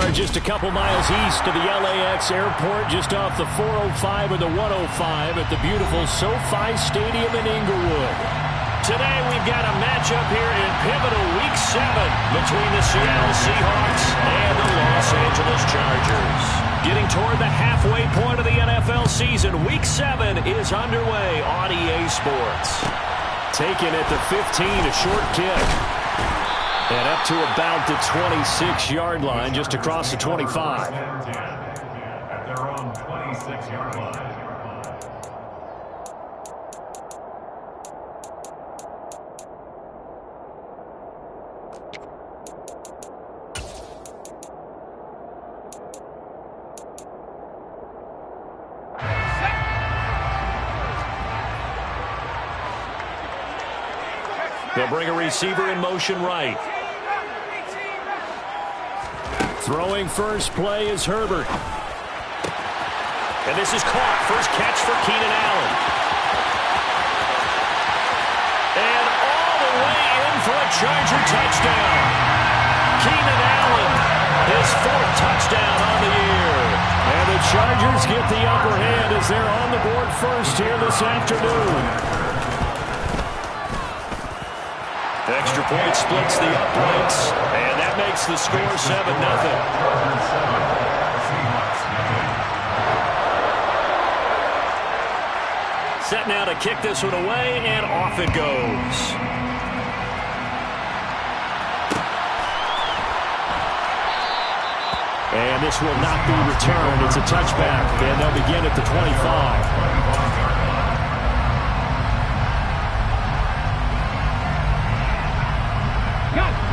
are just a couple miles east of the LAX airport, just off the 405 or the 105 at the beautiful SoFi Stadium in Inglewood. Today we've got a matchup here in pivotal Week 7 between the Seattle Seahawks and the Los Angeles Chargers. Getting toward the halfway point of the NFL season, Week 7 is underway on EA Sports. Taken at the 15, a short kick. And up to about the 26-yard line, just across the 25. At their own 26-yard line. They'll bring a receiver in motion right. Throwing first play is Herbert. And this is caught. First catch for Keenan Allen. And all the way in for a Charger touchdown. Keenan Allen, his 4th touchdown on the year. And the Chargers get the upper hand as they're on the board first here this afternoon. Extra point splits the uprights, and that makes the score 7-0. Set now to kick this one away, and off it goes. And this will not be returned. It's a touchback, and they'll begin at the 25.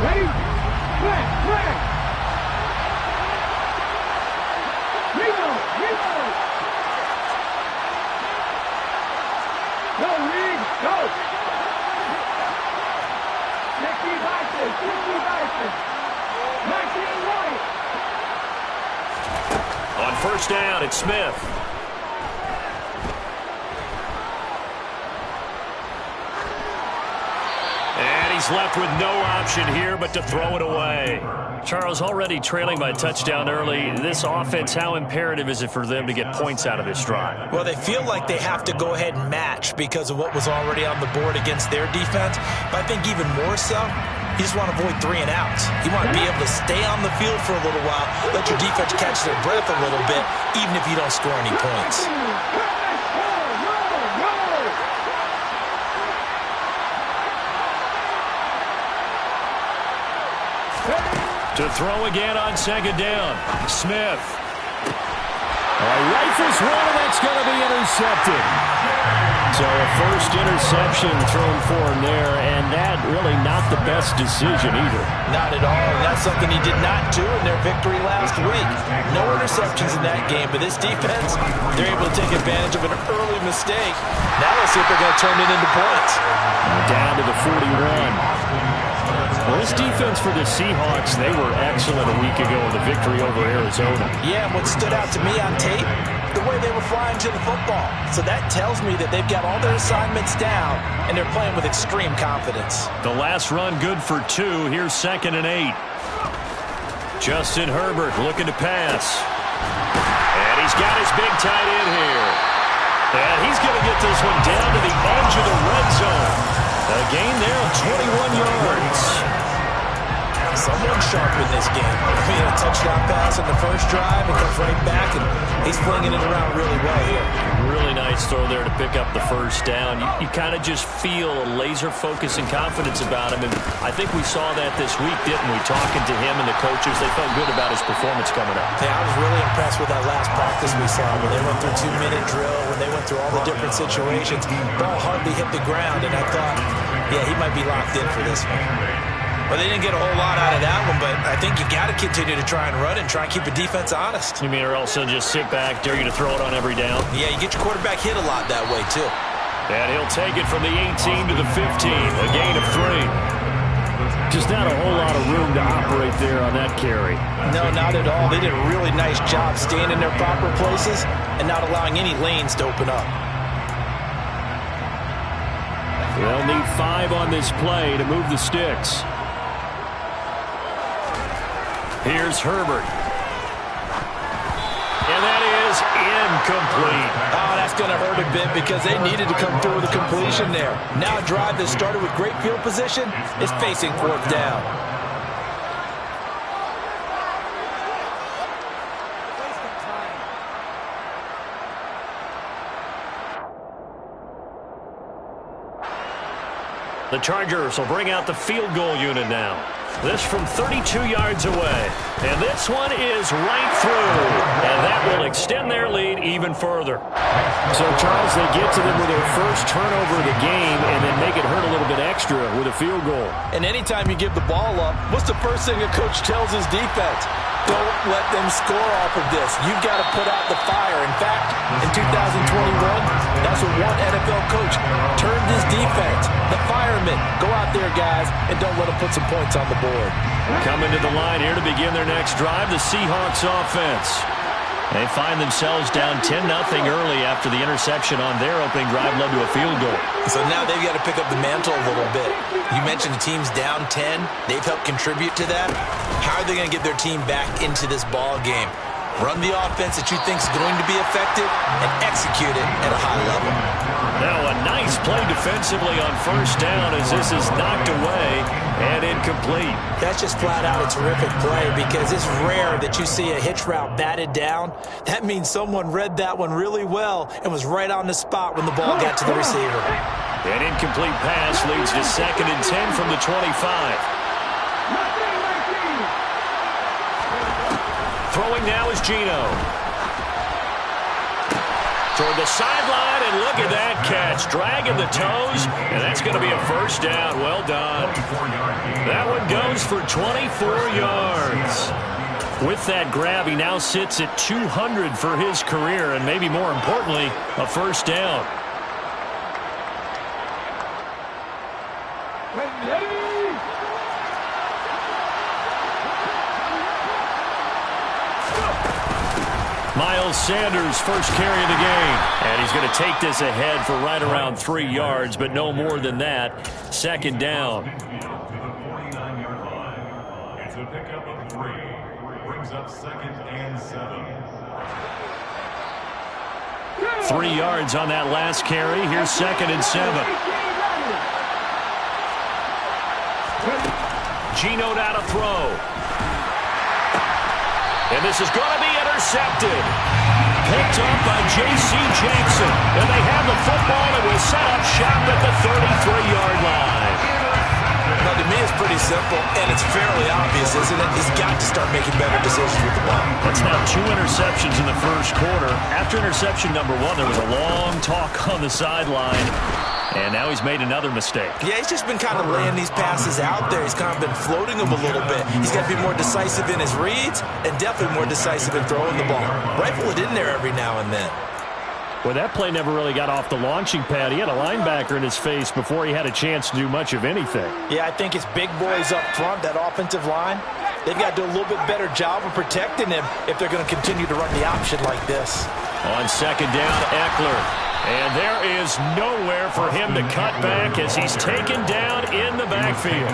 Ready? Flag! Reload! Go, Reed! Go! 60 Bison! 19 White! On first down, it's Smith. He's left with no option here but to throw it away. Charles, already trailing by touchdown early. This offense, how imperative is it for them to get points out of this drive? Well, they feel like they have to go ahead and match because of what was already on the board against their defense. But I think even more so, you just want to avoid 3 and outs. You want to be able to stay on the field for a little while, let your defense catch their breath a little bit, even if you don't score any points. To throw again on second down. Smith. Rifles one, and that's going to be intercepted. So a first interception thrown for him there, and that really not the best decision either. Not at all. That's something he did not do in their victory last week. No interceptions in that game, but this defense, they're able to take advantage of an early mistake. Now let's see if they're going to turn it into points. Down to the 41. Well, this defense for the Seahawks, they were excellent a week ago in the victory over Arizona. Yeah, and what stood out to me on tape, the way they were flying to the football. So that tells me that they've got all their assignments down, and they're playing with extreme confidence. The last run good for 2. Here's 2nd and 8. Justin Herbert looking to pass. And he's got his big tight end here. And he's going to get this one down to the edge of the red zone. A gain there of 21 yards. Someone sharp in this game. He had a touchdown pass in the first drive and comes right back, and he's flinging it around really well here. Really nice throw there to pick up the first down. You kind of just feel a laser focus and confidence about him, and I think we saw that this week, didn't we? Talking to him and the coaches, they felt good about his performance coming up. Yeah, I was really impressed with that last practice we saw when they went through 2-minute drill, when they went through all the different situations. Ball hardly hit the ground, and I thought, yeah, he might be locked in for this one. Well, they didn't get a whole lot out of that one, but I think you got to continue to try and run and try and keep the defense honest. You mean, or else they'll just sit back, dare you to throw it on every down? Yeah, you get your quarterback hit a lot that way, too. And he'll take it from the 18 to the 15, a gain of 3. Just not a whole lot of room to operate there on that carry. No, not at all. They did a really nice job staying in their proper places and not allowing any lanes to open up. They'll need 5 on this play to move the sticks. Here's Herbert. And that is incomplete. Oh, that's going to hurt a bit because they needed to come through with a completion there. Now a drive that started with great field position is facing fourth down. The Chargers will bring out the field goal unit now. This from 32 yards away. And this one is right through. And that will extend their lead even further. So, Charles, they get to them with their first turnover of the game and then make it hurt a little bit extra with a field goal. And anytime you give the ball up, what's the first thing a coach tells his defense? Don't let them score off of this. You've got to put out the fire. In fact, in 2021, that's what one NFL coach turned his defense. The firemen. Go out there, guys, and don't let them put some points on the board. Coming to the line here to begin their next drive, the Seahawks offense. They find themselves down 10-0 early after the interception on their opening drive led to a field goal. So now they've got to pick up the mantle a little bit. You mentioned the team's down 10. They've helped contribute to that. How are they going to get their team back into this ball game? Run the offense that you think is going to be effective and execute it at a high level. Now a nice play defensively on first down as this is knocked away and incomplete. That's just flat out a terrific play because it's rare that you see a hitch route batted down. That means someone read that one really well and was right on the spot when the ball got to the receiver. An incomplete pass leads to 2nd and 10 from the 25. Throwing now is Geno. Toward the sideline, and look at that catch. Dragging the toes, and that's going to be a first down. Well done. That one goes for 24 yards. With that grab, he now sits at 200 for his career, and maybe more importantly, a first down. Miles Sanders' first carry of the game. And he's going to take this ahead for right around 3 yards, but no more than that. 2nd down. To the 49-yard line. It's a pickup of 3. Brings up 2nd and 7. 3 yards on that last carry. Here's 2nd and 7. Geno out to throw. And this is going to be intercepted. Picked up by J.C. Jackson. And they have the football and will set up shop at the 33-yard line. Now, to me, it's pretty simple, and it's fairly obvious, isn't it? He's got to start making better decisions with the ball. That's now 2 interceptions in the first quarter. After interception number 1, there was a long talk on the sideline. And now he's made another mistake. Yeah, he's just been kind of laying these passes out there. He's kind of been floating them a little bit. He's got to be more decisive in his reads and definitely more decisive in throwing the ball. Rifle it in there every now and then. Well, that play never really got off the launching pad. He had a linebacker in his face before he had a chance to do much of anything. Yeah, I think it's big boys up front, that offensive line. They've got to do a little bit better job of protecting him if they're going to continue to run the option like this. On 2nd down, Eckler. And there is nowhere for him to cut back as he's taken down in the backfield.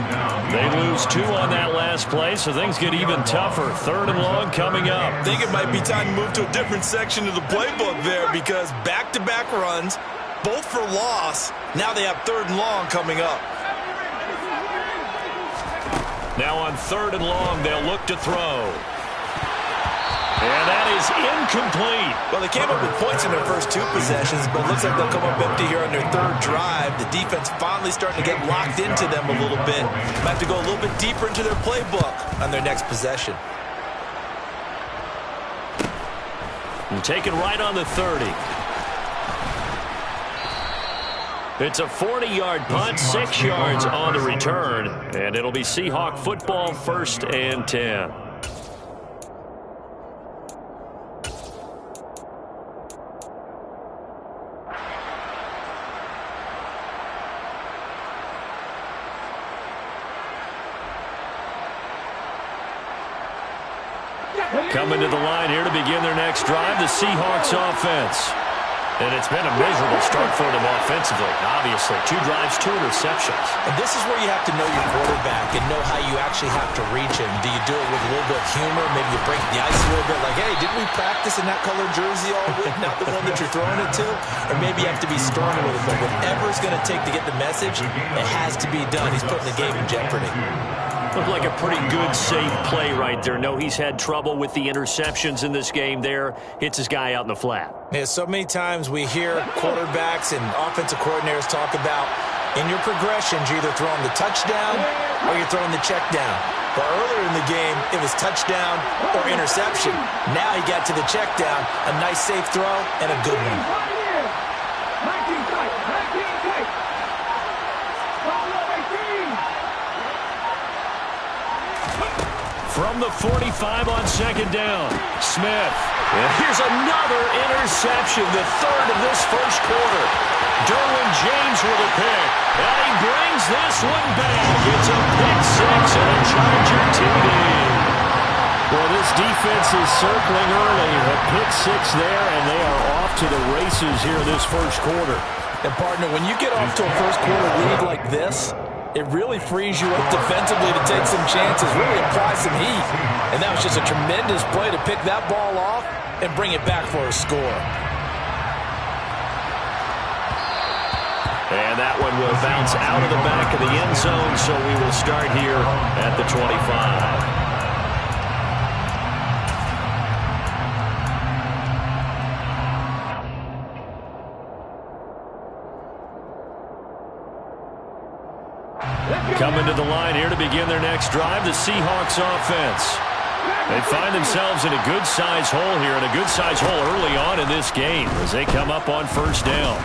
They lose 2 on that last play, so things get even tougher. 3rd and long coming up. I think it might be time to move to a different section of the playbook there because back-to-back runs, both for loss. Now they have 3rd and long coming up. Now on 3rd and long, they'll look to throw. And that is incomplete. Well, they came up with points in their first 2 possessions, but it looks like they'll come up empty here on their 3rd drive. The defense finally starting to get locked into them a little bit. Might have to go a little bit deeper into their playbook on their next possession. And taken right on the 30. It's a 40-yard punt, 6 yards on the return, and it'll be Seahawk football, 1st and 10. Coming to the line here to begin their next drive, the Seahawks offense. And it's been a miserable start for them offensively, obviously. 2 drives, 2 interceptions. And this is where you have to know your quarterback and know how you actually have to reach him. Do you do it with a little bit of humor? Maybe you break the ice a little bit like, hey, didn't we practice in that colored jersey all week, not the one that you're throwing it to? Or maybe you have to be stern with it. But whatever it's going to take to get the message, it has to be done. He's putting the game in jeopardy. Looked like a pretty good, safe play right there. No, he's had trouble with the interceptions in this game there. Hits his guy out in the flat. Yeah, so many times we hear quarterbacks and offensive coordinators talk about in your progressions, you're either throwing the touchdown or you're throwing the check down. But earlier in the game, it was touchdown or interception. Now he got to the check down, a nice safe throw, and a good one. 19 tight. 19 tight. Ball up 18. From the 45 on second down, Smith. And here's another interception, the third of this first quarter. Derwin James with a pick. And he brings this one back. It's a pick 6 and a Charger TD. Well, this defense is circling early. A pick 6 there, and they are off to the races here in this first quarter. And, partner, when you get off to a first quarter lead like this, it really frees you up defensively to take some chances, really apply some heat. And that was just a tremendous play to pick that ball off and bring it back for a score. And that one will bounce out of the back of the end zone, so we will start here at the 25. Coming to the line here to begin their next drive, the Seahawks offense. They find themselves in a good-sized hole here, and a good-sized hole early on in this game as they come up on first down.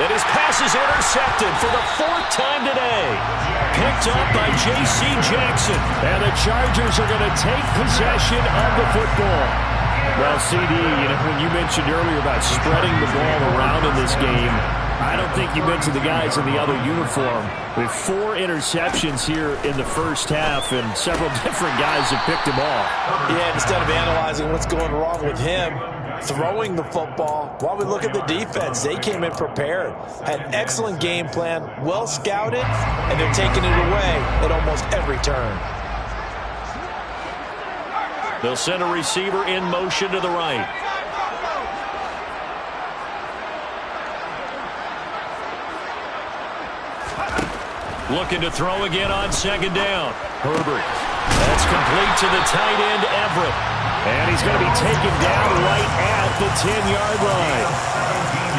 And his pass is intercepted for the 4th time today. Picked up by J.C. Jackson. And the Chargers are going to take possession of the football. Well, CD, when you mentioned earlier about spreading the ball around in this game, I don't think you mentioned the guys in the other uniform. With 4 interceptions here in the first half, and several different guys have picked him off. Yeah, instead of analyzing what's going wrong with him, throwing the football, while we look at the defense, they came in prepared. Had an excellent game plan, well scouted, and they're taking it away at almost every turn. They'll send a receiver in motion to the right. Looking to throw again on second down. Herbert. That's complete to the tight end, Everett. And he's going to be taken down right at the 10-yard line.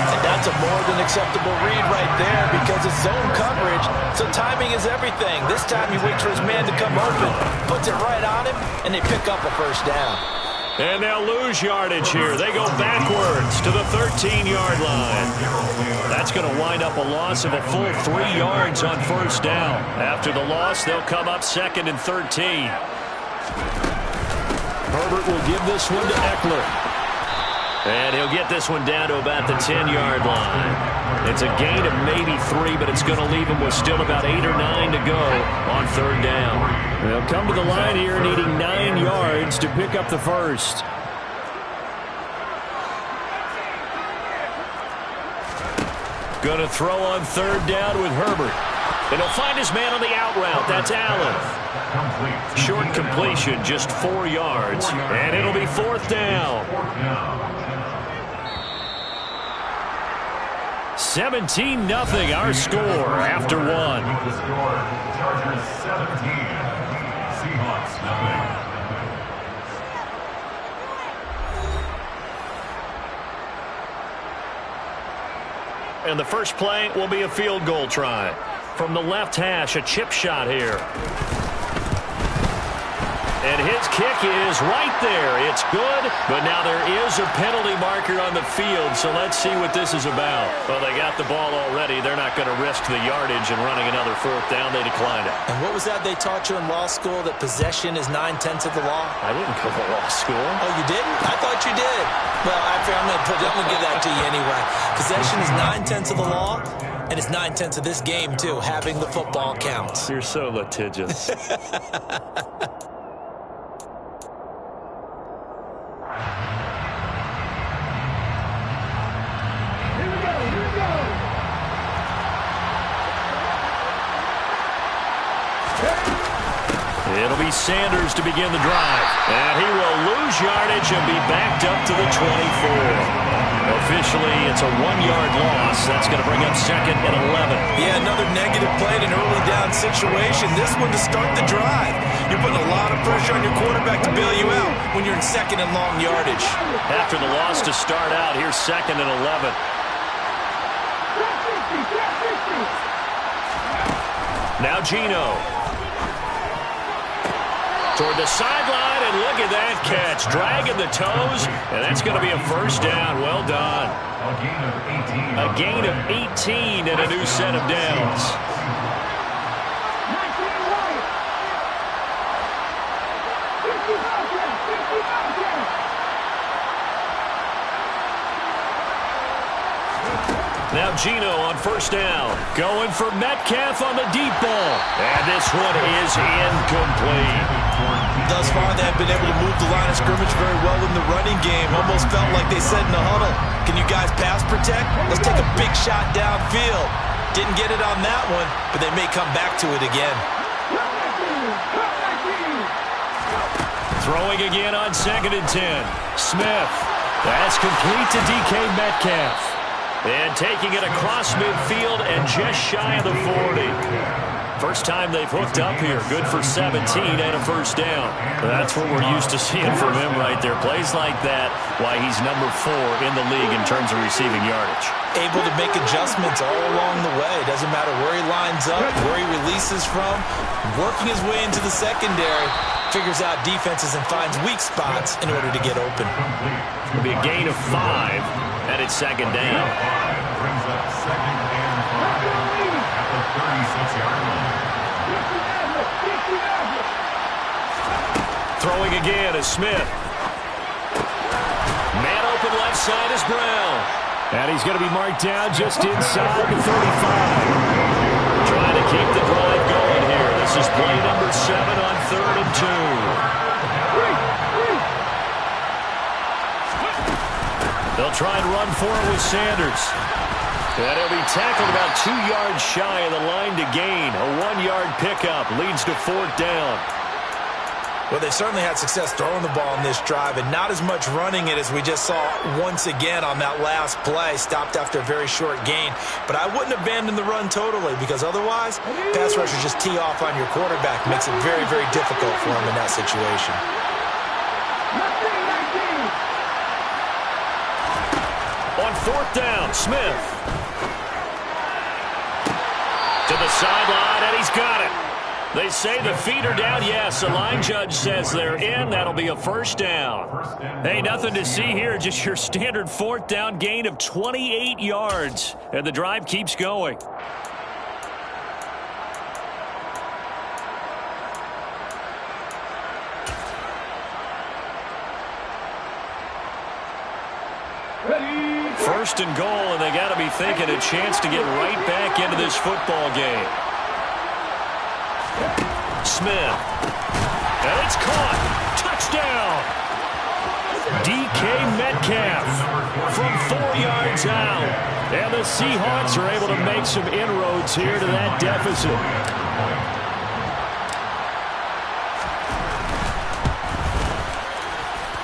And that's a more than acceptable read right there because it's zone coverage, so timing is everything. This time he waits for his man to come open, puts it right on him, and they pick up a first down. And they'll lose yardage here. They go backwards to the 13-yard line. That's going to wind up a loss of a full 3 yards on first down. After the loss, they'll come up 2nd and 13. Herbert will give this one to Eckler. And he'll get this one down to about the 10-yard line. It's a gain of maybe 3, but it's going to leave him with still about 8 or 9 to go on third down. They'll come to the line here needing 9 yards to pick up the first. Going to throw on third down with Herbert. And he'll find his man on the out route. That's Allen. Short completion, just 4 yards. And it'll be 4th down. 17-0 our score after 1. The score, Chargers 17, Seahawks 9. And the first play will be a field goal try. From the left hash, a chip shot here. And his kick is right there. It's good, but now there is a penalty marker on the field, so let's see what this is about. Well, they got the ball already. They're not going to risk the yardage and running another 4th down. They declined it. And what was that they taught you in law school, that possession is 9/10 of the law? I didn't go to law school. Oh, you didn't? I thought you did. Well, I'm going to give that to you anyway. Possession is 9/10 of the law, and it's 9/10 of this game, too. Having the football counts. You're so litigious. be Sanders to begin the drive. And he will lose yardage and be backed up to the 24. Officially, it's a 1-yard loss. That's going to bring up 2nd and 11. Yeah, another negative play in an early down situation. This one to start the drive. You're putting a lot of pressure on your quarterback to bail you out when you're in 2nd and long yardage. After the loss to start out, here's 2nd and 11. Now Geno. Toward the sideline, and look at that catch. Dragging the toes, and that's going to be a first down. Well done. A gain of 18 and a new set of downs. Now Geno on first down. Going for Metcalf on the deep ball. And this one is incomplete. Thus far, they have been able to move the line of scrimmage very well in the running game. Almost felt like they said in the huddle, can you guys pass protect? Let's take a big shot downfield. Didn't get it on that one, but they may come back to it again. Throwing again on 2nd and 10. Smith. That's complete to DK Metcalf. And taking it across midfield and just shy of the 40. First time they've hooked up here. Good for 17 and a first down. That's what we're used to seeing from him right there. Plays like that, why he's number 4 in the league in terms of receiving yardage. Able to make adjustments all along the way. Doesn't matter where he lines up, where he releases from. Working his way into the secondary. Figures out defenses and finds weak spots in order to get open. It'll be a gain of 5, and it's 2nd down. Brings up 2nd and 5 at the 36-yard line. Throwing again is Smith. Man open left side is Brown. And he's going to be marked down just inside the 35. Trying to keep the drive going here. This is play number 7 on 3rd and 2. They'll try and run for it with Sanders. And he'll be tackled about 2 yards shy of the line to gain. A 1-yard pickup leads to 4th down. Well, they certainly had success throwing the ball in this drive, and not as much running it as we just saw once again on that last play. Stopped after a very short gain. But I wouldn't abandon the run totally, because otherwise, pass rushers just tee off on your quarterback. Makes it very, very difficult for him in that situation. On 4th down, Smith. To the sideline, and he's got it. They say the feet are down. Yes, the line judge says they're in. That'll be a first down. Hey, nothing to see here. Just your standard 4th down gain of 28 yards. And the drive keeps going. First and goal, and they got to be thinking a chance to get right back into this football game. Smith. And it's caught. Touchdown. DK Metcalf from 4 yards out. And the Seahawks are able to make some inroads here to that deficit.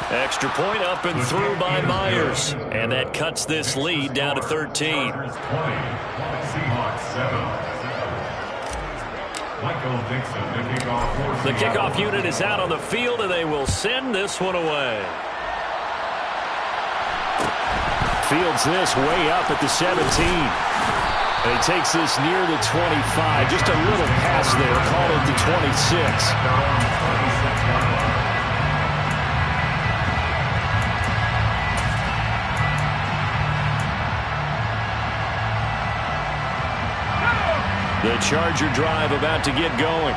Extra point up and through by Myers. And that cuts this lead down to 13. Seahawks 7. The kickoff unit is out on the field, and they will send this one away. Fields this way up at the 17. And he takes this near the 25. Just a little pass there. Call it the 26. The Charger drive about to get going.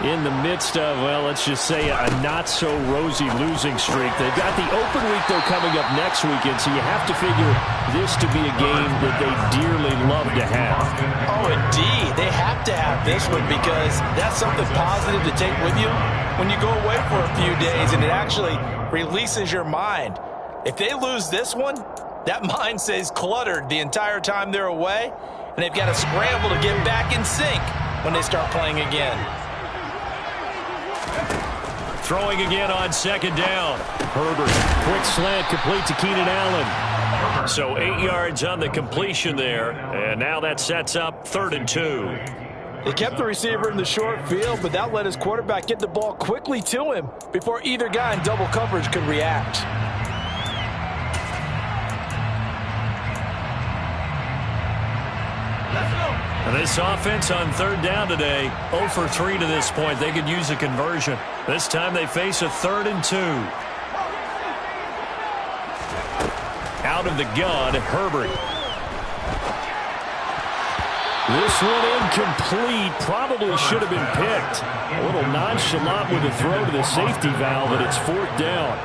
In the midst of, well, let's just say a not-so-rosy losing streak. They've got the open week, though, coming up next weekend, so you have to figure this to be a game that they dearly love to have. Oh, indeed. They have to have this one because that's something positive to take with you when you go away for a few days, and it actually releases your mind. If they lose this one, that mind stays cluttered the entire time they're away, and they've got to scramble to get back in sync when they start playing again. Throwing again on second down. Herbert, quick slant, complete to Keenan Allen. So 8 yards on the completion there, and now that sets up 3rd and 2. He kept the receiver in the short field, but that let his quarterback get the ball quickly to him before either guy in double coverage could react. This offense on 3rd down today, 0 for 3 to this point. They could use a conversion. This time they face a 3rd and 2. Out of the gun, Herbert. This one incomplete. Probably should have been picked. A little nonchalant with a throw to the safety valve, and it's 4th down.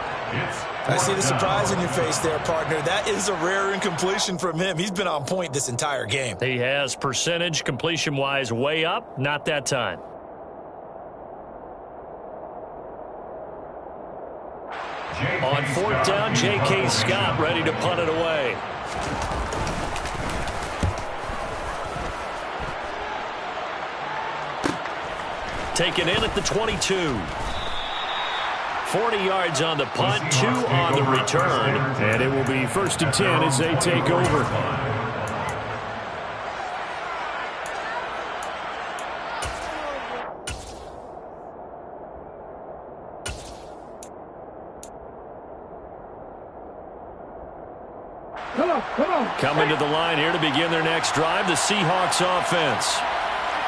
I see the surprise in your face there, partner. That is a rare incompletion from him. He's been on point this entire game. He has percentage completion-wise way up. Not that time. On 4th down, J.K. Scott ready to punt it away. Taken in at the 22. 40 yards on the punt, 2 on the return. And it will be 1st and 10 as they take over. Come on. Coming to the line here to begin their next drive, the Seahawks offense.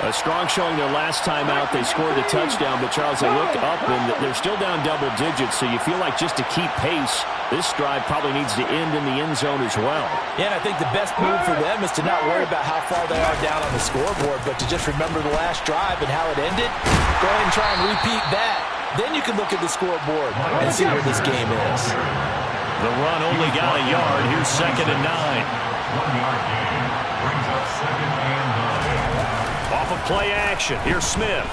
A strong showing their last time out. They scored the touchdown, but Charles, they looked up and they're still down double digits, so you feel like just to keep pace, this drive probably needs to end in the end zone as well. Yeah, and I think the best move for them is to not worry about how far they are down on the scoreboard, but to just remember the last drive and how it ended. Go ahead and try and repeat that. Then you can look at the scoreboard and see where this game is. The run only got a yard. Here's 2nd and 9. 1-yard gain brings up 2nd and 9. Off of play action. Here's Smith.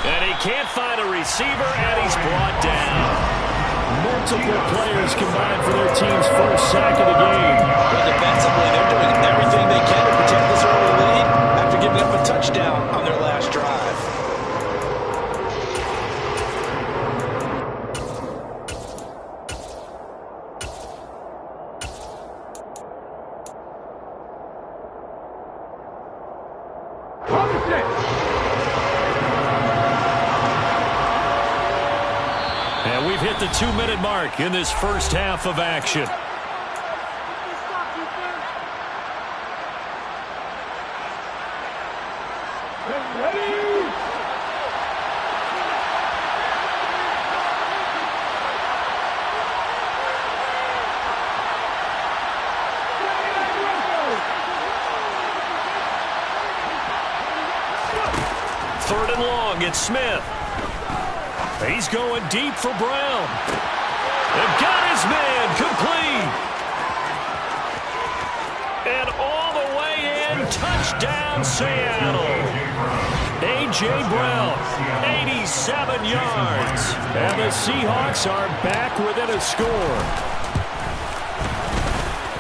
And he can't find a receiver, and he's brought down. Multiple players combined for their team's first sack of the game. But defensively, they're doing everything they can to protect this early lead after giving up a touchdown on their last drive. And we've hit the 2-minute mark in this first half of action. Third and long, it's Smith. He's going deep for Brown. They've got his man complete. And all the way in, touchdown Seattle. A.J. Brown, 87 yards. And the Seahawks are back within a score.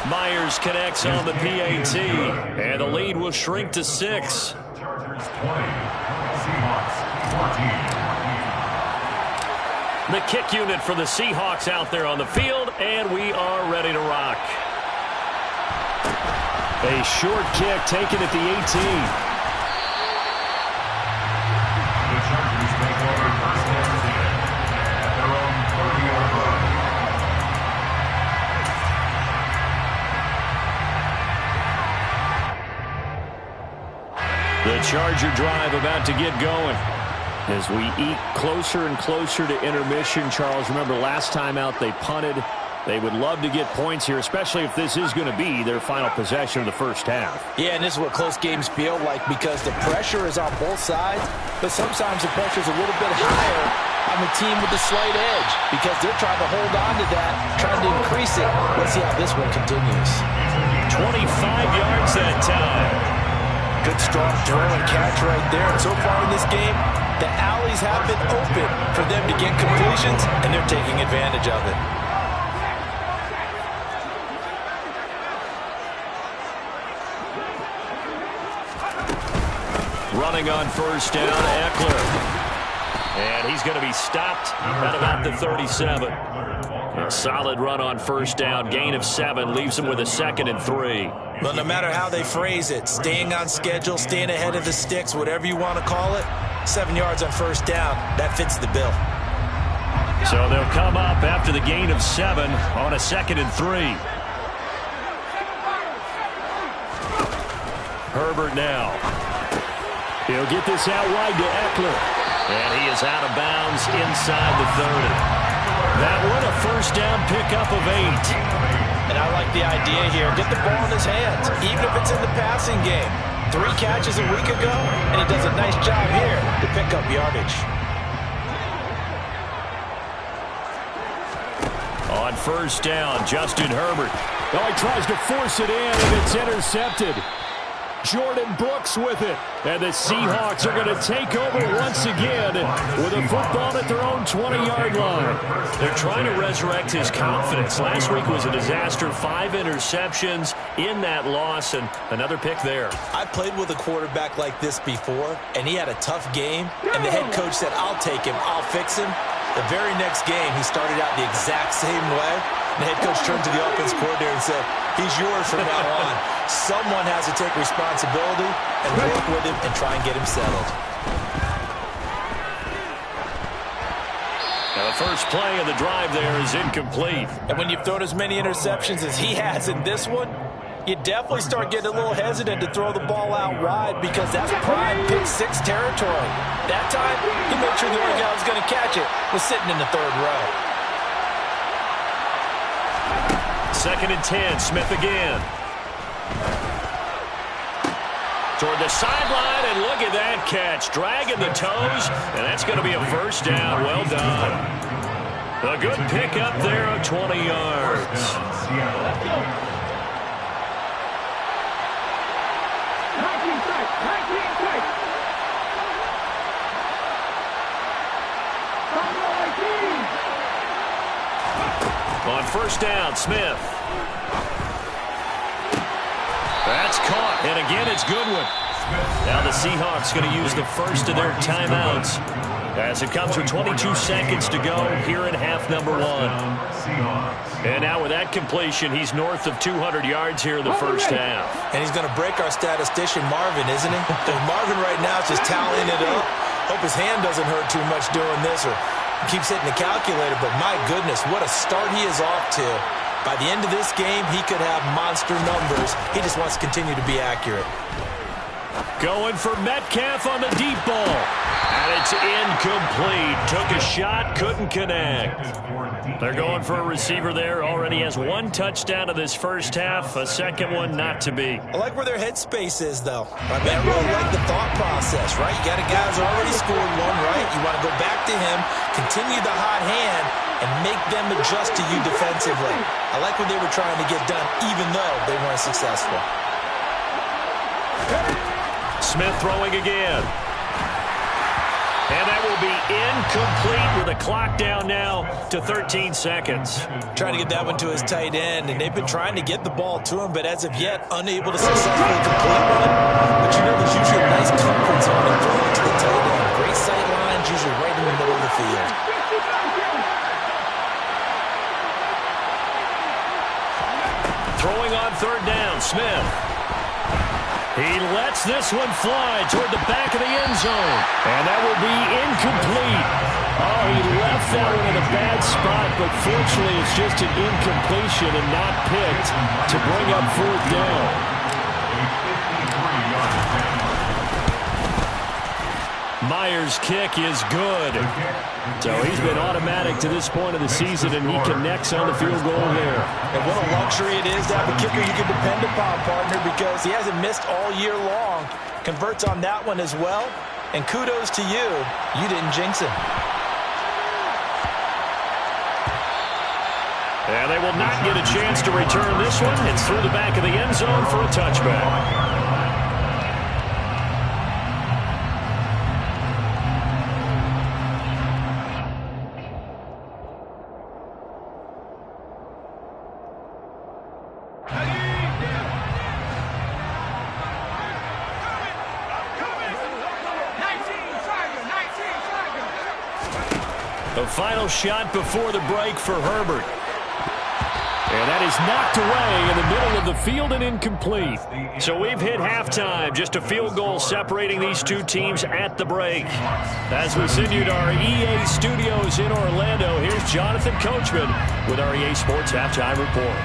Myers connects on the PAT, and the lead will shrink to 6. Chargers 20, Seahawks 14. The kick unit for the Seahawks out there on the field, and we are ready to rock. A short kick taken at the 18. The Chargers make over 1st and 10 at their own 30-yard line. The Charger drive about to get going. As we eat closer and closer to intermission, Charles, remember last time out they punted. They would love to get points here, especially if this is going to be their final possession of the first half. Yeah, and this is what close games feel like because the pressure is on both sides, but sometimes the pressure is a little bit higher on the team with the slight edge because they're trying to hold on to that, trying to increase it. Let's see how this one continues. 25 yards that time. Good strong throw and catch right there. And so far in this game, the alleys have been open for them to get completions, and they're taking advantage of it. Running running on first down, Eckler. And he's going to be stopped at about the 37. A solid run on first down. Gain of 7 leaves him with a 2nd and 3. Well, no matter how they phrase it, staying on schedule, staying ahead of the sticks, whatever you want to call it, 7 yards on first down, that fits the bill. So they'll come up after the gain of 7 on a 2nd and 3. Herbert now. He'll get this out wide to Eckler. And he is out of bounds inside the 30. That one a first down pickup of 8. And I like the idea here. Get the ball in his hands, even if it's in the passing game. 3 catches a week ago, and he does a nice job here to pick up yardage. On first down, Justin Herbert. Oh, he tries to force it in, and it's intercepted. Jordan Brooks with it. And the Seahawks are going to take over once again with a football at their own 20-yard line. They're trying to resurrect his confidence. Last week was a disaster. 5 interceptions in that loss, and another pick there. I played with a quarterback like this before, and he had a tough game, and the head coach said, I'll take him, I'll fix him. The very next game, he started out the exact same way. The head coach turned to the offense coordinator and said, he's yours from now on. Someone has to take responsibility and work with him and try and get him settled. Now the first play of the drive there is incomplete. And when you've thrown as many interceptions as he has in this one, you definitely start getting a little hesitant to throw the ball out wide because that's prime pick-6 territory. That time, he made sure the only guy who was going to catch it was sitting in the 3rd row. 2nd and 10, Smith again. Toward the sideline, and look at that catch. Dragging the toes, and that's going to be a first down. Well done. A good pickup there of 20 yards. On first down, Smith. That's caught, and again it's Goodwin. Now the Seahawks going to use the first of their timeouts as it comes with 22 seconds to go here in half number 1. And now with that completion, he's north of 200 yards here in the first half. And he's going to break our statistician Marvin, isn't he? Marvin right now is just tallying it up. Hope his hand doesn't hurt too much doing this or keeps hitting the calculator, but my goodness, what a start he is off to. By the end of this game, he could have monster numbers. He just wants to continue to be accurate. Going for Metcalf on the deep ball. And it's incomplete. Took a shot, couldn't connect. They're going for a receiver there. Already has 1 touchdown of this first half. A second one not to be. I like where their headspace is, though. I mean, I really like the thought process, right? You got a guy who's already scored 1, right? You want to go back to him, continue the hot hand, and make them adjust to you defensively. I like what they were trying to get done, even though they weren't successful. Smith throwing again. And that will be incomplete with a clock down now to 13 seconds. Trying to get that one to his tight end, and they've been trying to get the ball to him, but as of yet, unable to successfully complete one. But you know, there's usually a nice comfort zone in throwing to the tight end. Great sight lines, usually right in the middle of the field. Throwing on 3rd down, Smith. He lets this one fly toward the back of the end zone. And that will be incomplete. Oh, he left that one in a bad spot, but fortunately it's just an incompletion and not picked to bring up 4th down. Myers' kick is good. So he's been automatic to this point of the season, and he connects on the field goal there. And what a luxury it is to have a kicker you can depend upon, partner, because he hasn't missed all year long. Converts on that one as well. And kudos to you. You didn't jinx him. And they will not get a chance to return this one. It's through the back of the end zone for a touchback. A final shot before the break for Herbert. And that is knocked away in the middle of the field and incomplete. So we've hit halftime. Just a field goal separating these two teams at the break. As we send you to our EA studios in Orlando, here's Jonathan Coachman with our EA Sports Halftime Report.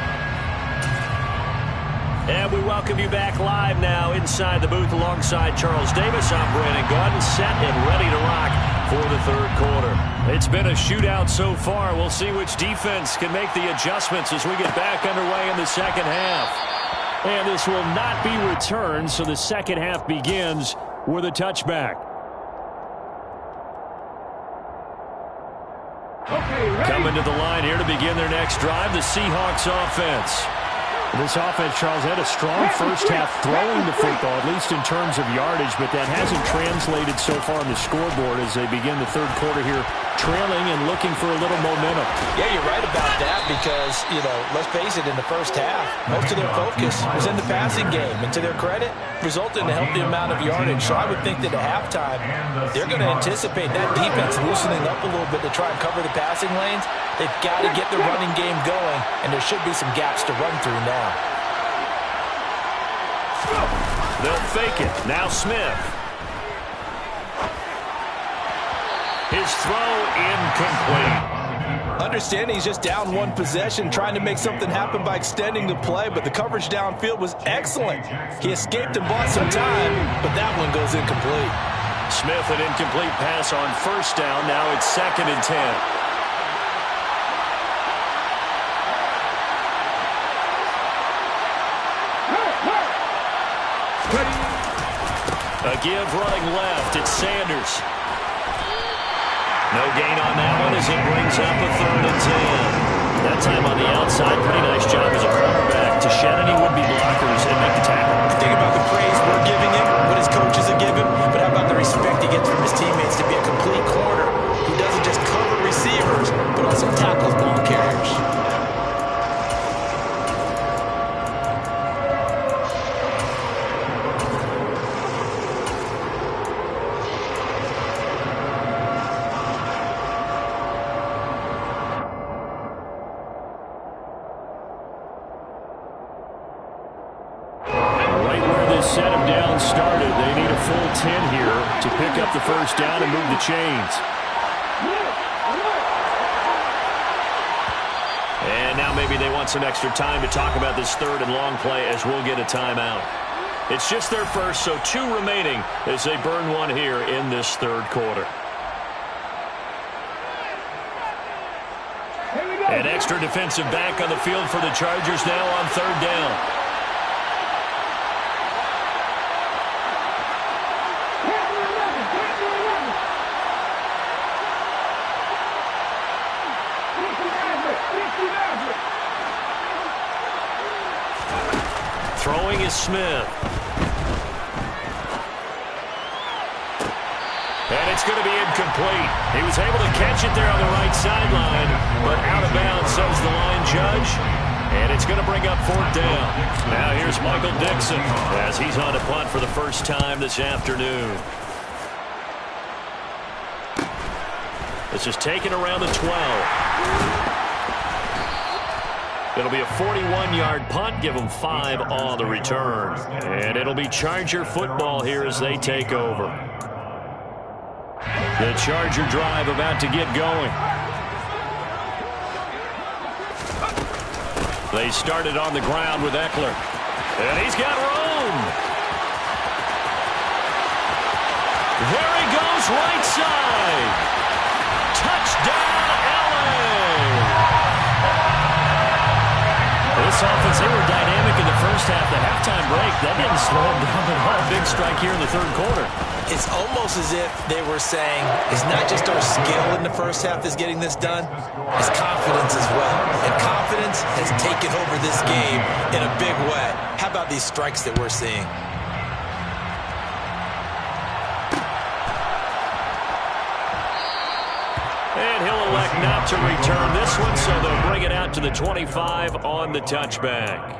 And we welcome you back live now inside the booth alongside Charles Davis. I'm Brandon Gaudin, set and ready to rock for the third quarter. It's been a shootout so far. We'll see which defense can make the adjustments as we get back underway in the second half. And this will not be returned, so the second half begins with a touchback. Coming to the line here to begin their next drive, the Seahawks offense. This offense, Charles, had a strong first half throwing the football, at least in terms of yardage, but that hasn't translated so far on the scoreboard as they begin the third quarter here, trailing and looking for a little momentum. Yeah, you're right about that because, let's face it, in the first half, most of their focus was in the passing game. And to their credit, resulted in a healthy amount of yardage. So I would think that at halftime, they're going to anticipate that defense loosening up a little bit to try and cover the passing lanes. They've got to get the running game going, and there should be some gaps to run through now. They'll fake it. Now Smith. His throw incomplete. Understanding he's just down one possession, trying to make something happen by extending the play, but the coverage downfield was excellent. He escaped and bought some time, but that one goes incomplete. Smith, an incomplete pass on first down. Now it's 2nd and 10. A give running left. It's Sanders. No gain on that one as it brings up a 3rd and 10. That time on the outside, pretty nice job as a cornerback to shed any would-be blockers and make the tackle. Think about the praise we're giving him, what his coaches have given, but how about the respect he gets from his teammates to be a complete corner who doesn't just cover receivers, but also tackles ball carriers. The first down and move the chains. And now maybe they want some extra time to talk about this 3rd and long play as we'll get a timeout. It's just their first, so 2 remaining as they burn one here in this 3rd quarter. An extra defensive back on the field for the Chargers now on 3rd down. Throwing is Smith. And it's going to be incomplete. He was able to catch it there on the right sideline, but out of bounds, says the line judge. And it's going to bring up 4th down. Now here's Michael Dixon as he's on a punt for the first time this afternoon. This is taken around the 12. It'll be a 41-yard punt, give them 5 on the return. And it'll be Charger football here as they take over. The Charger drive about to get going. They started on the ground with Eckler. And he's got room. There he goes, right side. Touchdown, LA. This offense, they were dynamic in the first half. The halftime break, that didn't slow them down at all. Big strike here in the 3rd quarter. It's almost as if they were saying, it's not just our skill in the first half that's getting this done, it's confidence as well. And confidence has taken over this game in a big way. How about these strikes that we're seeing? And he'll elect not to return this one, so they'll bring it out to the 25 on the touchback.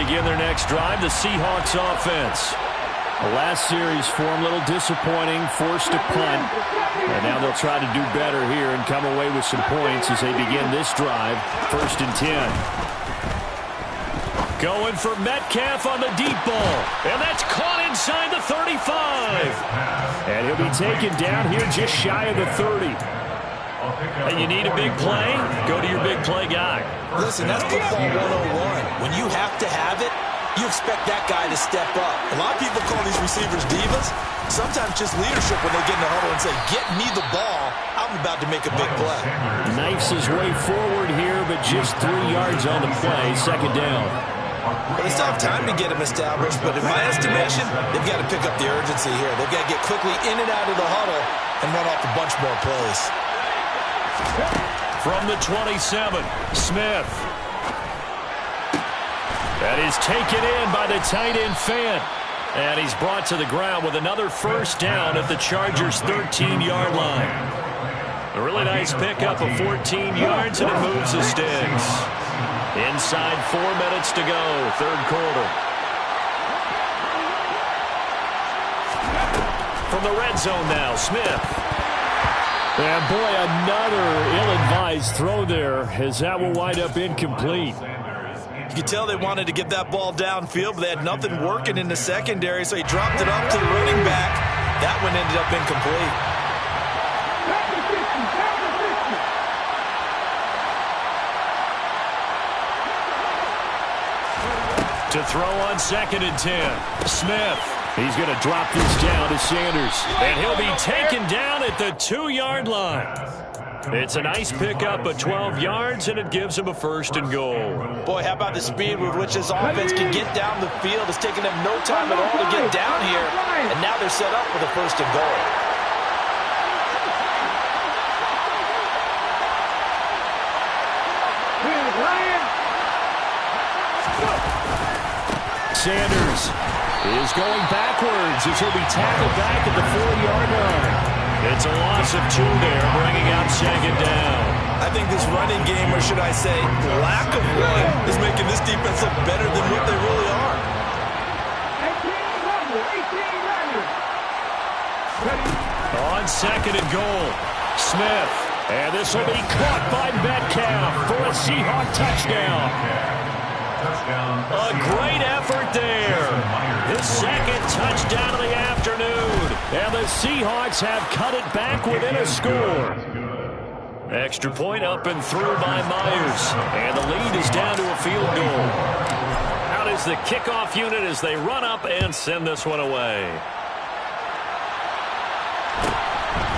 begin their next drive, the Seahawks offense. The last series for them, a little disappointing, forced to punt. And now they'll try to do better here and come away with some points as they begin this drive, 1st and 10. Going for Metcalf on the deep ball. And that's caught inside the 35. And he'll be taken down here just shy of the 30. And you need a big play? Go to your big play guy. Listen, that's football 101. When you have to have it, you expect that guy to step up. A lot of people call these receivers divas. Sometimes just leadership when they get in the huddle and say, get me the ball. I'm about to make a big play. Knifes his way forward here, but just 3 yards on the play. 2nd down. Well, they still have time to get him established, but in my estimation, they've got to pick up the urgency here. They've got to get quickly in and out of the huddle and run off a bunch more plays. From the 27, Smith. That is taken in by the tight end Fant. And he's brought to the ground with another 1st down at the Chargers' 13-yard line. A really nice pickup of 14 yards, and it moves the sticks. Inside 4 minutes to go, 3rd quarter. From the red zone now, Smith. And boy, another ill-advised throw there, as that will wind up incomplete. You could tell they wanted to get that ball downfield, but they had nothing working in the secondary, so he dropped it off to the running back. That one ended up incomplete. To throw on 2nd and 10, Smith. He's going to drop this down to Sanders. And he'll be taken down at the 2-yard line. It's a nice pickup of 12 yards, and it gives him a 1st and goal. Boy, how about the speed with which this offense can get down the field? It's taken them no time at all to get down here, and now they're set up for the 1st and goal. Sanders is going backwards as he'll be tackled back at the 4-yard line. It's a loss of 2 there, bringing out 2nd down. I think this running game, or should I say lack of one, is making this defense look better than what they really are. 18 On 2nd and goal, Smith. And this will be caught by Metcalf for a Seahawk touchdown. A great effort there. His 2nd touchdown of the afternoon. And the Seahawks have cut it back within a score. Extra point up and through by Myers. And the lead is down to a field goal. Out is the kickoff unit as they run up and send this one away.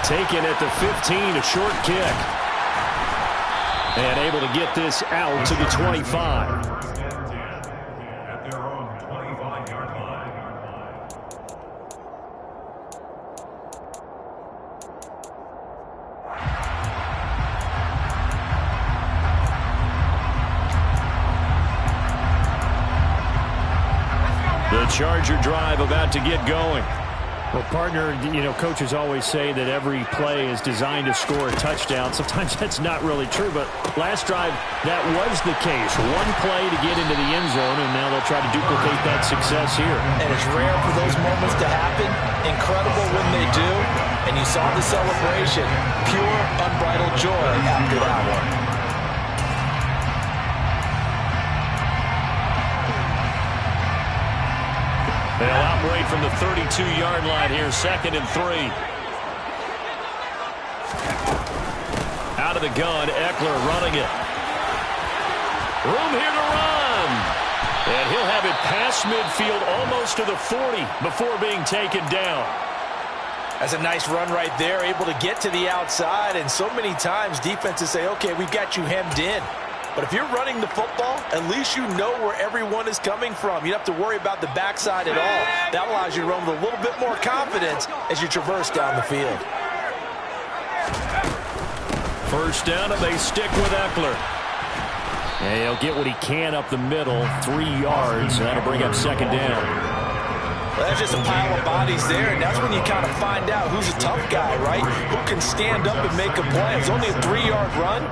Taken at the 15, a short kick. And able to get this out to the 25. The Charger drive about to get going. Well, partner, coaches always say that every play is designed to score a touchdown. Sometimes that's not really true, but last drive, that was the case. One play to get into the end zone, and now they'll try to duplicate that success here. And it's rare for those moments to happen. Incredible when they do. And you saw the celebration. Pure, unbridled joy after that one. They'll operate from the 32-yard line here, 2nd and 3. Out of the gun, Eckler running it. Room here to run. And he'll have it past midfield almost to the 40 before being taken down. That's a nice run right there, able to get to the outside. And so many times defenses say, okay, we've got you hemmed in. But if you're running the football, at least you know where everyone is coming from. You don't have to worry about the backside at all. That allows you to run with a little bit more confidence as you traverse down the field. 1st down, and they stick with Eckler. And he'll get what he can up the middle, 3 yards, and that'll bring up 2nd down. Well, that's just a pile of bodies there, and that's when you kind of find out who's a tough guy, right? Who can stand up and make a play. It's only a 3-yard run.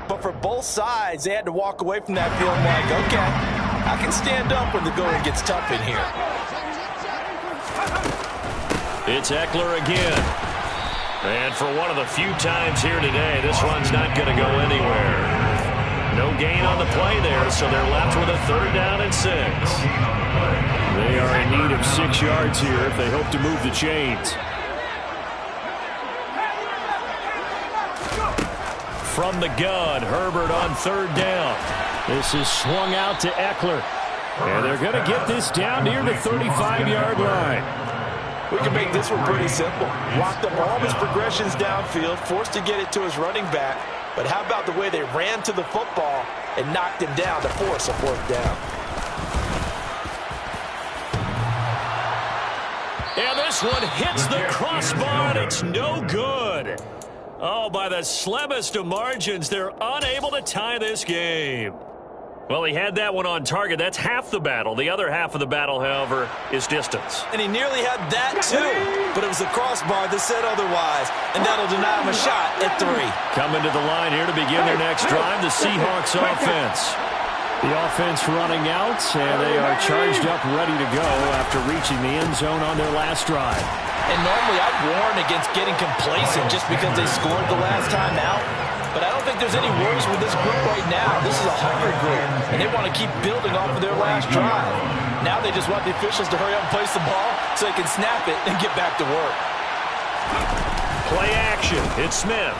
But for both sides, they had to walk away from that feeling like, okay, I can stand up when the going gets tough in here. It's Eckler again. And for one of the few times here today, this one's not going to go anywhere. No gain on the play there, so they're left with a 3rd down and 6. They are in need of 6 yards here if they hope to move the chains. From the gun, Herbert on 3rd down. This is swung out to Eckler. And they're going to get this down near the 35-yard line. We can make this one pretty simple. Locked up all his progressions downfield, forced to get it to his running back. But how about the way they ran to the football and knocked him down to force a 4th down? And this one hits the crossbar, and it's no good. Oh, by the slimmest of margins, they're unable to tie this game. Well, he had that one on target. That's half the battle. The other half of the battle, however, is distance. And he nearly had that, too. But it was the crossbar that said otherwise. And that'll deny him a shot at 3. Coming to the line here to begin their next drive, the Seahawks offense. The offense running out, and they are charged up, ready to go after reaching the end zone on their last drive. And normally I'd warn against getting complacent just because they scored the last time out. But I don't think there's any worries with this group right now. This is a hungry group, and they want to keep building off of their last drive. Now they just want the officials to hurry up and place the ball so they can snap it and get back to work. Play action. It's Smith.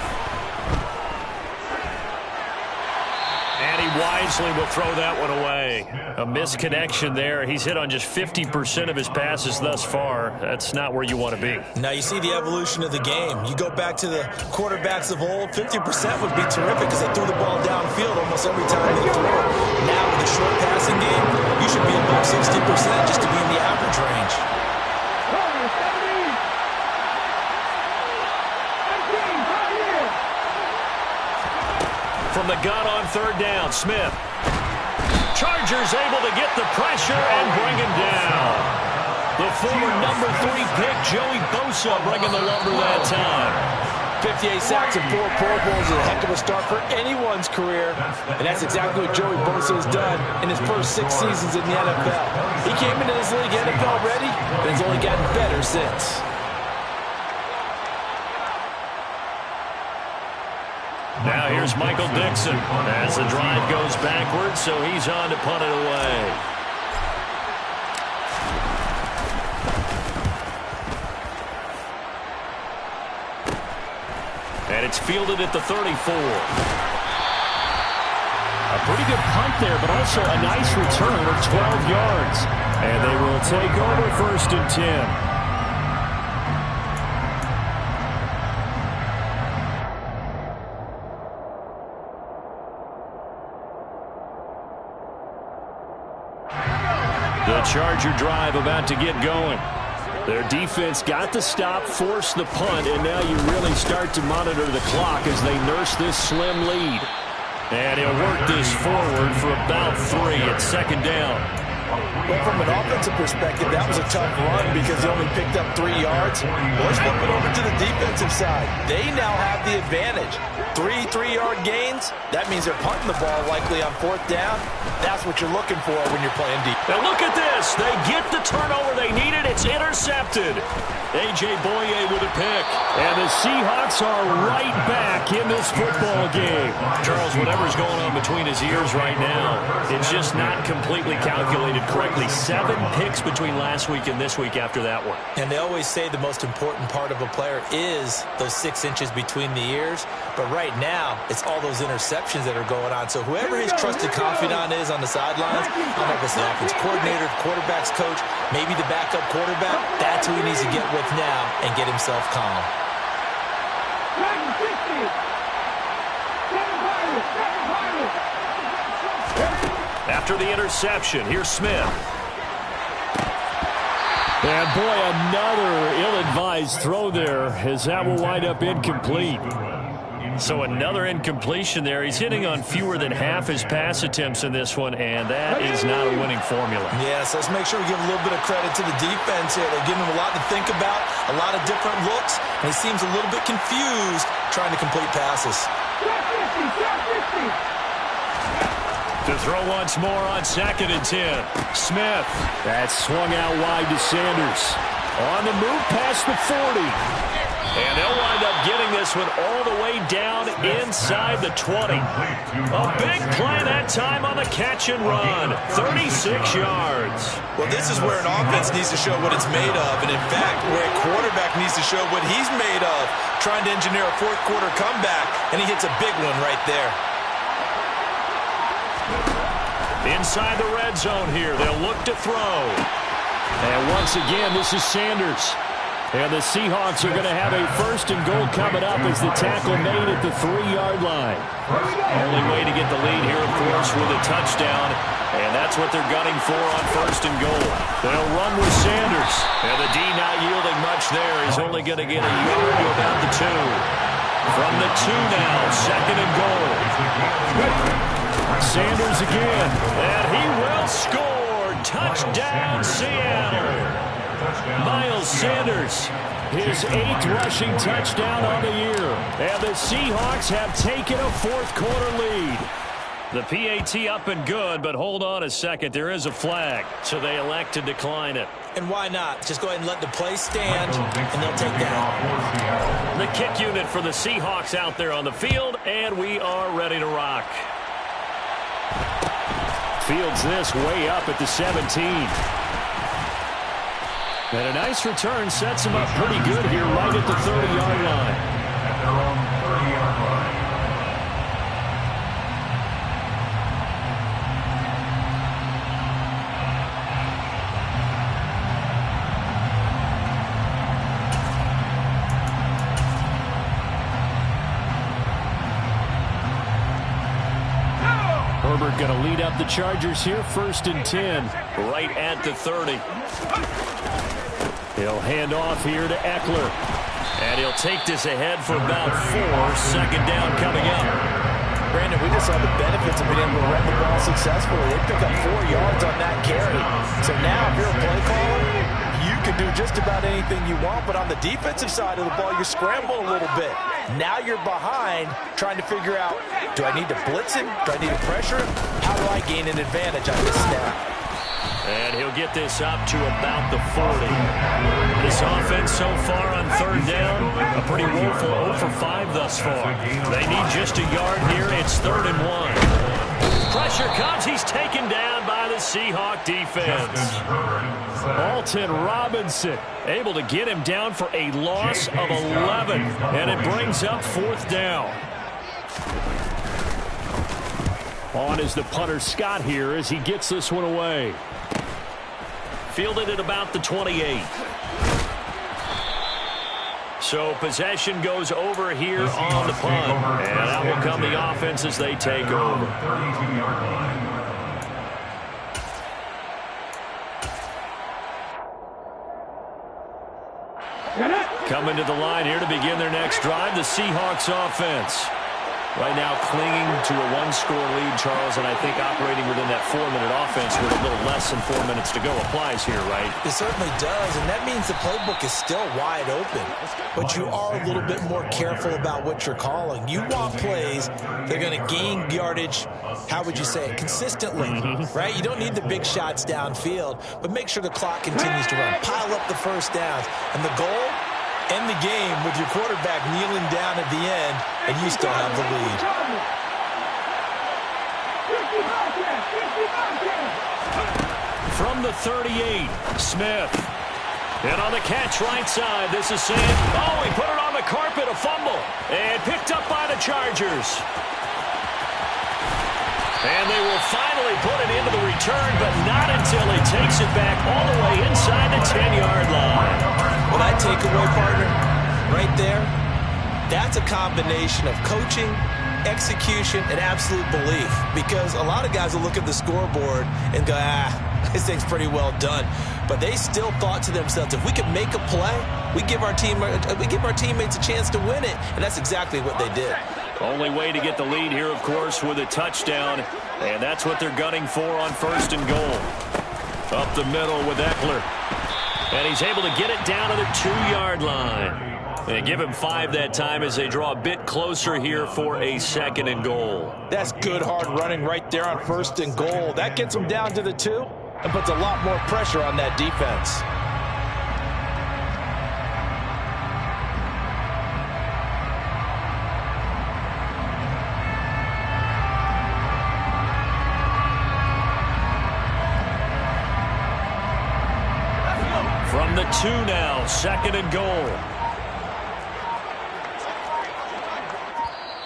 And he wisely will throw that one away. A misconnection there. He's hit on just 50% of his passes thus far. That's not where you want to be. Now you see the evolution of the game. You go back to the quarterbacks of old, 50% would be terrific because they threw the ball downfield almost every time they threw it. Now with the short passing game, you should be above 60% just to be in the average range. From the gun on 3rd down, Smith. Chargers able to get the pressure and bring him down. The former number 3 pick, Joey Bosa, bringing the lumber that time. 58 sacks and 4 Pro Bowls is a heck of a start for anyone's career. And that's exactly what Joey Bosa has done in his first 6 seasons in the NFL. He came into this league NFL ready, and has only gotten better since. Now here's Michael Dixon as the drive goes backwards, so he's on to punt it away. And it's fielded at the 34. A pretty good punt there, but also a nice return of 12 yards. And they will take over 1st and 10. The Charger drive about to get going. Their defense got the stop, forced the punt, and now you really start to monitor the clock as they nurse this slim lead. And he'll work this forward for about 3 at 2nd down. Well, from an offensive perspective, that was a tough run because he only picked up 3 yards. Let's flip it over to the defensive side. They now have the advantage. 3 3-yard gains, that means they're punting the ball likely on 4th down. That's what you're looking for when you're playing deep. Now look at this. They get the turnover they needed. It's intercepted. A.J. Boye with a pick. And the Seahawks are right back in this football game. Charles, whatever's going on between his ears right now, it's just not completely calculated correctly. 7 picks between last week and this week after that one. And they always say the most important part of a player is those 6 inches between the ears. But right now, it's all those interceptions that are going on. So whoever his trusted confidant is on the sidelines, I don't know if it's the offense coordinator, the quarterback's coach, maybe the backup quarterback, that's who he needs to get with now and get himself calm. After the interception, here's Smith. And boy, another ill-advised throw there as that will wind up incomplete. So another incompletion there. He's hitting on fewer than half his pass attempts in this one, and that is not a winning formula. Yes, let's make sure we give a little bit of credit to the defense here. They're giving him a lot to think about, a lot of different looks, and he seems a little bit confused trying to complete passes. To throw once more on 2nd and 10. Smith. That swung out wide to Sanders. On the move past the 40. And they'll wind up getting this one all the way down inside the 20. A big play that time on the catch and run. 36 yards. Well, this is where an offense needs to show what it's made of. And, in fact, where a quarterback needs to show what he's made of. Trying to engineer a fourth-quarter comeback, and he hits a big one right there. Inside the red zone here. They'll look to throw. And once again, this is Sanders. And the Seahawks are going to have a 1st and goal coming up as the tackle made at the 3-yard line. Only way to get the lead here, of course, with a touchdown. And that's what they're gunning for on 1st and goal. They'll run with Sanders. And the D not yielding much there. He's only going to get a yard to about the 2. From the 2 now, 2nd and goal. Sanders again. And he will score. Touchdown, Seattle. Miles Sanders, his 8th rushing touchdown on the year. And the Seahawks have taken a 4th-quarter lead. The PAT up and good, but hold on a second. There is a flag, so they elect to decline it. And why not? Just go ahead and let the play stand, and they'll take that. The kick unit for the Seahawks out there on the field, and we are ready to rock. Fields this way up at the 17. And a nice return sets him up pretty good here right at the 30-yard line. At their own 30-yard line. Herbert going to lead up the Chargers here, 1st and 10. Right at the 30. He'll hand off here to Eckler. And he'll take this ahead for about 4. 2nd down coming up. Brandon, we just saw the benefits of being able to run the ball successfully. They pick up 4 yards on that carry. So now if you're a play caller, you can do just about anything you want. But on the defensive side of the ball, you scramble a little bit. Now you're behind trying to figure out, do I need to blitz him? Do I need to pressure him? How do I gain an advantage on this snap? And he'll get this up to about the 40. This offense so far on 3rd down, a pretty woeful 0 for 5 thus far. They need just a yard here. It's 3rd and 1. Pressure comes. He's taken down by the Seahawk defense. Alton Robinson able to get him down for a loss of 11. And it brings up 4th down. On is the punter Scott here as he gets this one away. Fielded at about the 28. So possession goes over here on the punt. And out will come the offense as they take over. 32-yard line. Coming to the line here to begin their next drive, the Seahawks offense. Right now clinging to a 1-score lead, Charles, and I think operating within that 4-minute offense with a little less than 4 minutes to go applies here, right? It certainly does, and that means the playbook is still wide open. But you are a little bit more careful about what you're calling. You want plays that are going to gain yardage, how would you say it, consistently, right? You don't need the big shots downfield, but make sure the clock continues to run. Pile up the first downs, and the goal? End the game with your quarterback kneeling down at the end, and you still have the lead. From the 38, Smith. And on the catch right side, this is Sam. Oh, he put it on the carpet, a fumble. And picked up by the Chargers. And they will finally put it into the return, but not until he takes it back all the way inside the 10-yard line. Well, that takeaway, partner, right there, that's a combination of coaching, execution, and absolute belief. Because a lot of guys will look at the scoreboard and go, this thing's pretty well done. But they still thought to themselves, if we could make a play, we give our teammates a chance to win it. And that's exactly what they did. Only way to get the lead here, of course, with a touchdown. And that's what they're gunning for on 1st and goal. Up the middle with Eckler. And he's able to get it down to the 2-yard line. They give him 5 that time as they draw a bit closer here for a 2nd and goal. That's good hard running right there on 1st and goal. That gets them down to the 2 and puts a lot more pressure on that defense. From the 2 now, 2nd and goal.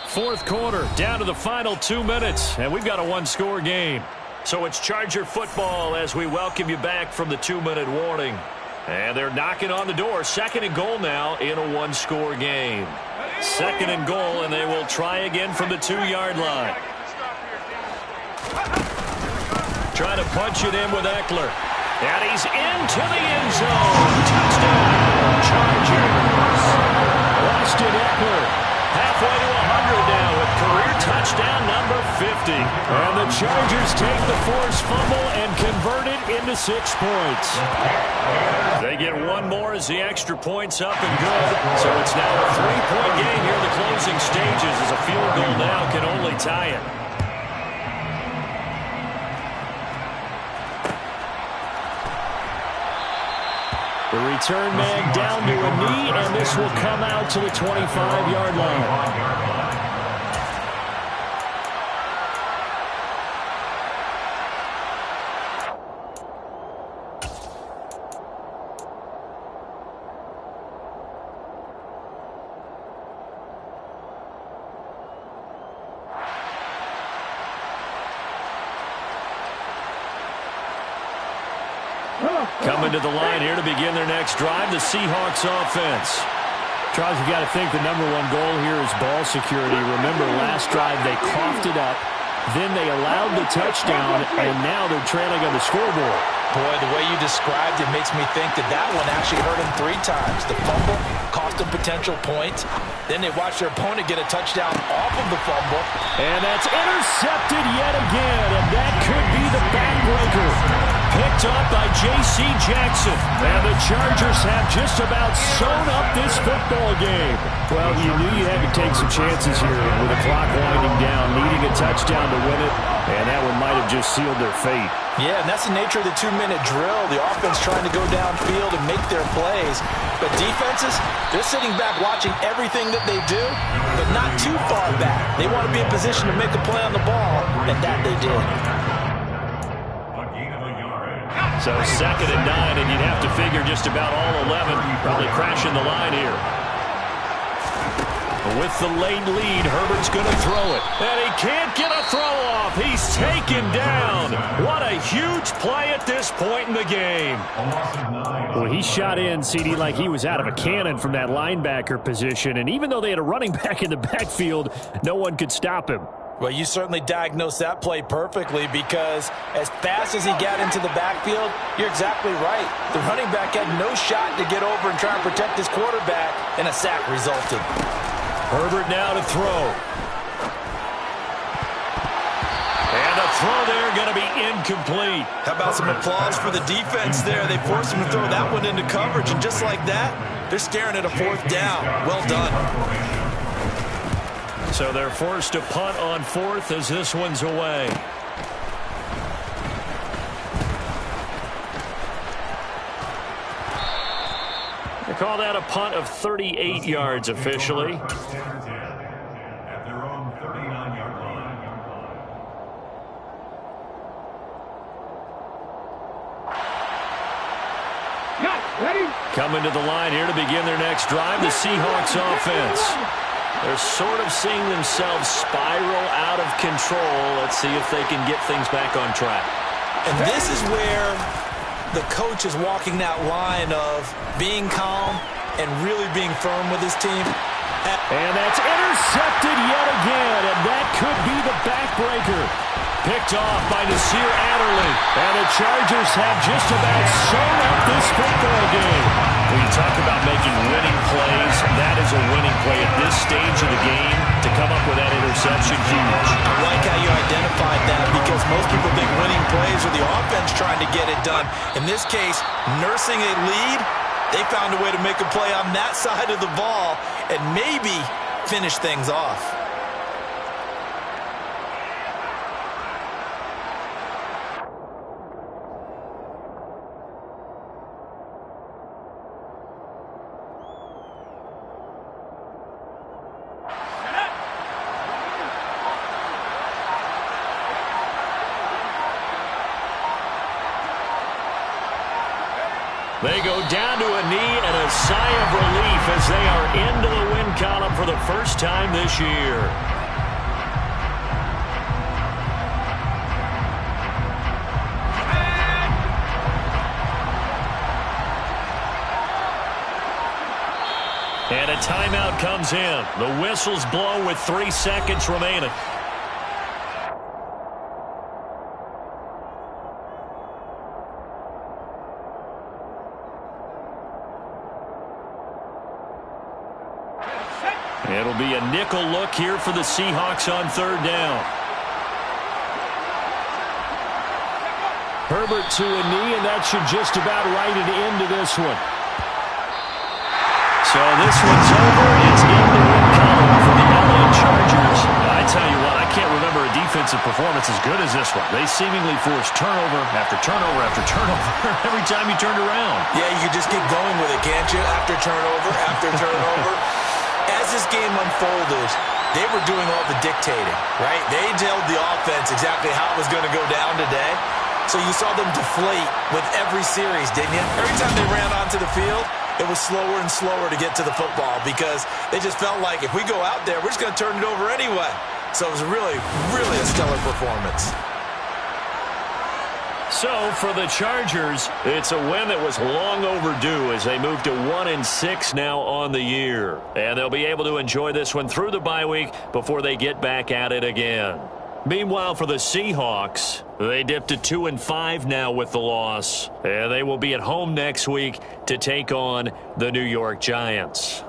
4th quarter, down to the final 2 minutes, and we've got a 1-score game. So it's Charger football as we welcome you back from the 2-minute warning. And they're knocking on the door. 2nd and goal now in a 1-score game. 2nd and goal, and they will try again from the 2-yard line. Trying to punch it in with Eckler. And he's into the end zone. Touchdown, Chargers. Austin Eckler. Halfway to 100 now with career touchdown number 50. And the Chargers take the forced fumble and convert it into 6 points. They get one more as the extra point's up and good. So it's now a 3-point game here in the closing stages as a field goal now can only tie it. The return man down to a knee, and this will come out to the 25-yard line. Coming to the line here to begin their next drive, the Seahawks offense. Charles, you got to think the #1 goal here is ball security. Remember, last drive they coughed it up, then they allowed the touchdown, and now they're trailing on the scoreboard. Boy, the way you described it makes me think that one actually hurt him 3 times. The fumble cost them potential points. Then they watched their opponent get a touchdown off of the fumble. And that's intercepted yet again, and that could be the backbreaker. Picked up by J.C. Jackson. And the Chargers have just about sewn up this football game. Well, you knew you had to take some chances here with the clock winding down, needing a touchdown to win it, and that one might have just sealed their fate. Yeah, and that's the nature of the 2-minute drill. The offense trying to go downfield and make their plays. But defenses, they're sitting back watching everything that they do, but not too far back. They want to be in position to make a play on the ball, and that they did. So 2nd and 9, and you'd have to figure just about all 11 probably crashing the line here. With the late lead, Herbert's going to throw it. And he can't get a throw off. He's taken down. What a huge play at this point in the game. Well, he shot in, CD, like he was out of a cannon from that linebacker position. And even though they had a running back in the backfield, no one could stop him. Well, you certainly diagnosed that play perfectly because as fast as he got into the backfield, you're exactly right. The running back had no shot to get over and try and protect his quarterback, and a sack resulted. Herbert now to throw. And a throw there going to be incomplete. How about some applause for the defense there? They forced him to throw that one into coverage, and just like that, they're staring at a 4th down. Well done. So they're forced to punt on 4th as this one's away. They call that a punt of 38 yards officially. At their own 39-yard line. Coming to the line here to begin their next drive, the Seahawks offense. They're sort of seeing themselves spiral out of control. Let's see if they can get things back on track. And this is where the coach is walking that line of being calm and really being firm with his team. And that's intercepted yet again, and that could be the backbreaker. Picked off by Nasir Adderley. And the Chargers have just about sewn up this football game. When you talk about making winning plays, that is a winning play at this stage of the game. To come up with that interception, huge. I like how you identified that because most people think winning plays are the offense trying to get it done. In this case, nursing a lead They found a way to make a play on that side of the ball and maybe finish things off. They go down to a knee and a sigh of relief as they are into the win column for the first time this year. And a timeout comes in. The whistle's blown with 3 seconds remaining. It'll be a nickel look here for the Seahawks on third down. Herbert to a knee, and that should just about write it into this one. So this one's over. It's in the win column for the LA Chargers. I tell you what, I can't remember a defensive performance as good as this one. They seemingly forced turnover after turnover after turnover every time you turned around. Yeah, you just keep going with it, can't you? After turnover, after turnover. As this game unfolded, they were doing all the dictating, right? They told the offense exactly how it was going to go down today. So you saw them deflate with every series, didn't you? Every time they ran onto the field, it was slower and slower to get to the football because they just felt like if we go out there, we're just going to turn it over anyway. So it was really, really a stellar performance. So for the Chargers, it's a win that was long overdue as they move to 1-6 now on the year. And they'll be able to enjoy this one through the bye week before they get back at it again. Meanwhile, for the Seahawks, they dipped to 2-5 now with the loss. And they will be at home next week to take on the New York Giants.